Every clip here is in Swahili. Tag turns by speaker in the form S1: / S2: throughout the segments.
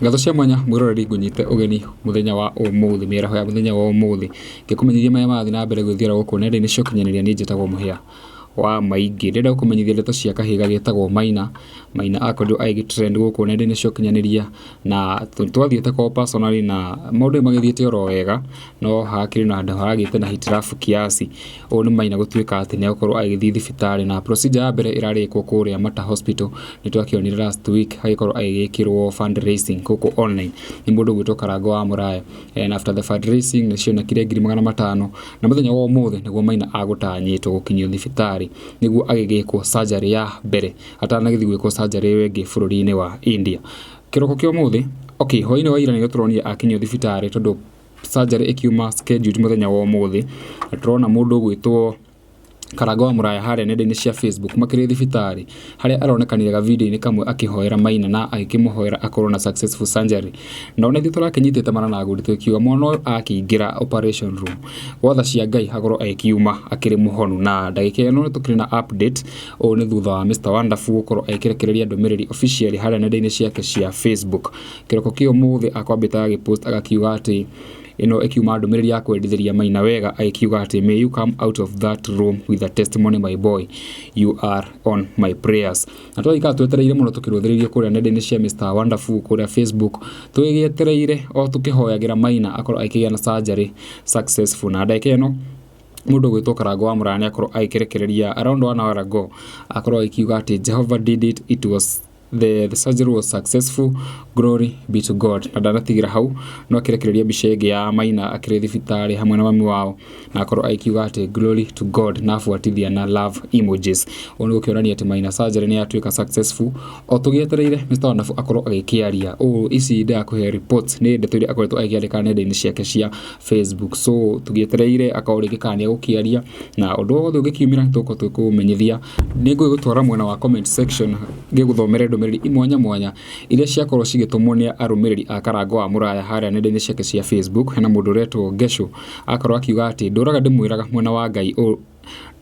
S1: Ngatho cia mwanya mwiroreri ngunyite ugeni muthenya wa umuthi mĩaraho ya muthenya wa umuthi ngikumenyithia maya mathi na mbere guthiira guku nenda-inĩ cia ũkinyanĩria nĩ njĩtagwo mũhĩa wa maingĩ ndĩrenda gũkũmenyithia ndeto cia kahĩga getagwo Maina akorirwo agĩtrend guku nenda-inĩ cia ũkinyanĩria na twathiĩte kwa personally na maũndũ magĩthiĩte oro wega no hakĩrĩ na handũ haragĩte na hitirafu kiasi ũũ nĩ Maina gũtuĩka atĩ nĩ agũkorwo agĩthiĩ thibitarĩ na procedure ya mbere ĩrarĩkwo kũrĩa Mata Hospital nĩ twakĩonire last week hagĩkorwo agĩgĩkĩrwo fundraising gũkũ online nĩ mũndũ ũgwĩtwo Karangu wa Muraya and after the fundraising nĩ cionekire 500,000 na mũthenya wa ũmũthĩ nĩguo Maina agũtanyĩtwo gũkinyio thibitarĩ niguo agĩgĩkwo surgery ya mbere atanagĩthiĩ gwĩkwo surgery ĩyo ĩngĩ bũrũri-inĩ wa India. Kĩroko kĩa ũmũthĩ hwainĩ wa ira nĩguo tũronire akinyio thibitarĩ tondũ surgery ĩkiuma scheduled mũthenya wa ũmũthĩ na tũrona mũndũ ũgwĩtwo Karangu wa Muraya harĩa nenda-inĩ cia Facebook makĩrĩ thibitarĩ harĩa aronekanire video-inĩ kamwe akĩhoera Maina na agĩkĩmũhoera akorwo na successful surgery no nĩ tũrakĩnyitĩte marana na gũri tũkiuga mwana akĩingĩra operation room watha cia Ngai hakorwo agĩkiuma akĩrĩ mũhonu na ndagĩka ĩno tũkĩrĩ na update ũũ nĩ thutha wa Mr Wonderful gũkorwo agĩkĩrekereria Ndumereri officially harĩa nenda-inĩ ciake cia Facebook. Kĩroko kĩa ũmũthĩ akwambĩta agĩpost agakiuga atĩ ino ikiuma Ndumereri ya kwendithĩria Maina wega agĩkiuga atĩ may you come out of that room with a testimony my boy, you are on my prayers. Na twaikaa twetereire mũno tũkĩrũthĩrĩria kũrĩa nenda-inĩ cia Mr Wonderful kũrĩa Facebook twĩgĩetereire o tũkĩhoyagĩra Maina akorwo akĩgĩa na surgery successful na ndagĩka ĩno mũndũ ũgwĩtwo Karangu wa Muraya akorwo agĩkĩrekereria around 1 hour ago akorwo agĩkiuga atĩ Jehovah did it, it was the surgery was successful, glory be to God. Na ndanatigĩra hau no akĩrekereria mbica ĩngĩ ya Maina akĩrĩ thibitarĩ hamwe na mami wao na akorwo agĩkiuga atĩ glory to God na afuatithia na love emojis. Ũũ nĩ gũkĩonania atĩ Maina surgery nĩ yatuĩka successful o tũgĩetereire Mr Wonderful akorwo agĩkĩaria ũũ ici ndakũhe reports nĩ ndeto iria akoretwo agĩkĩandĩka nenda-inĩ ciake cia Facebook so tũgĩetereire akorĩkĩka nĩ agũkĩaria na ũndũ wothe ũgĩkiumĩra tũko tũkũmenyithia nĩ ngũgũtwara mwena wa comment section ngĩgũthomere ndũmĩrĩri imwanya mwanya iria ciakorwo cigĩtũmwo nĩ arũmĩrĩri a Karangu wa Muraya harĩa nenda-inĩ ciake cia Facebook. Hena mũndũ ũretwo Gesho akorwo akiuga atĩ ndũraga ndĩmwĩraga mwena wa Ngai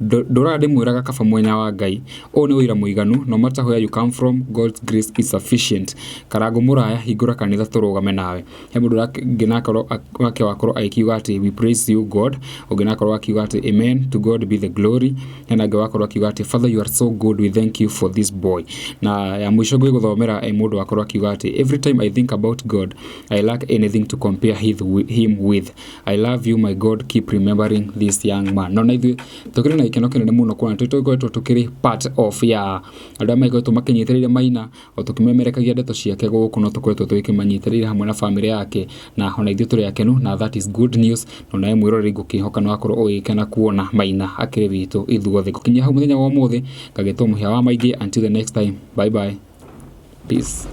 S1: ndũraga ndĩmwĩraga kaba mwena wa Ngai ũũ nĩ ũira mũiganu no matter where you come from, God's grace is sufficient. Karangu Muraya hingũra kanitha tũrũgame nawe. He mũndũ ũngĩ nakorwo wakorwo agĩkiuga atĩ we praise you God, ũngĩ nakorwo akiuga atĩ amen, to God be the glory. Hena angĩ wakorwo akiuga atĩ Father you are so good, we thank you for this boy. Na ya mũico ngũgũthomera mũndũ wakorwo akiuga atĩ every time I think about God I lack anything to compare him with. I love you my God, keep remembering this young man. No na ithuĩ tũkĩrĩ na ikeno kĩnene mũno kuona tũtũkoretwo tũkĩrĩ part of ya andũ maikoretwo makĩnyitĩrĩire Maina o tũkĩmemerekagia ndeto ciake gũkũ no tũkoretwo tũkĩmanyitĩrĩire hamwe na family yake na ona ithuĩ tũrĩ akenu na that is good news. No nawe mwĩroreri ngũkĩhoka no akorwo ũgĩkena kuona Maina akĩrĩ witũ ithuothe gũkinyia hau mũthenya wa ũmũthĩ ngagĩtwo mũhĩa wa maingĩ. Until the next time, bye bye, peace.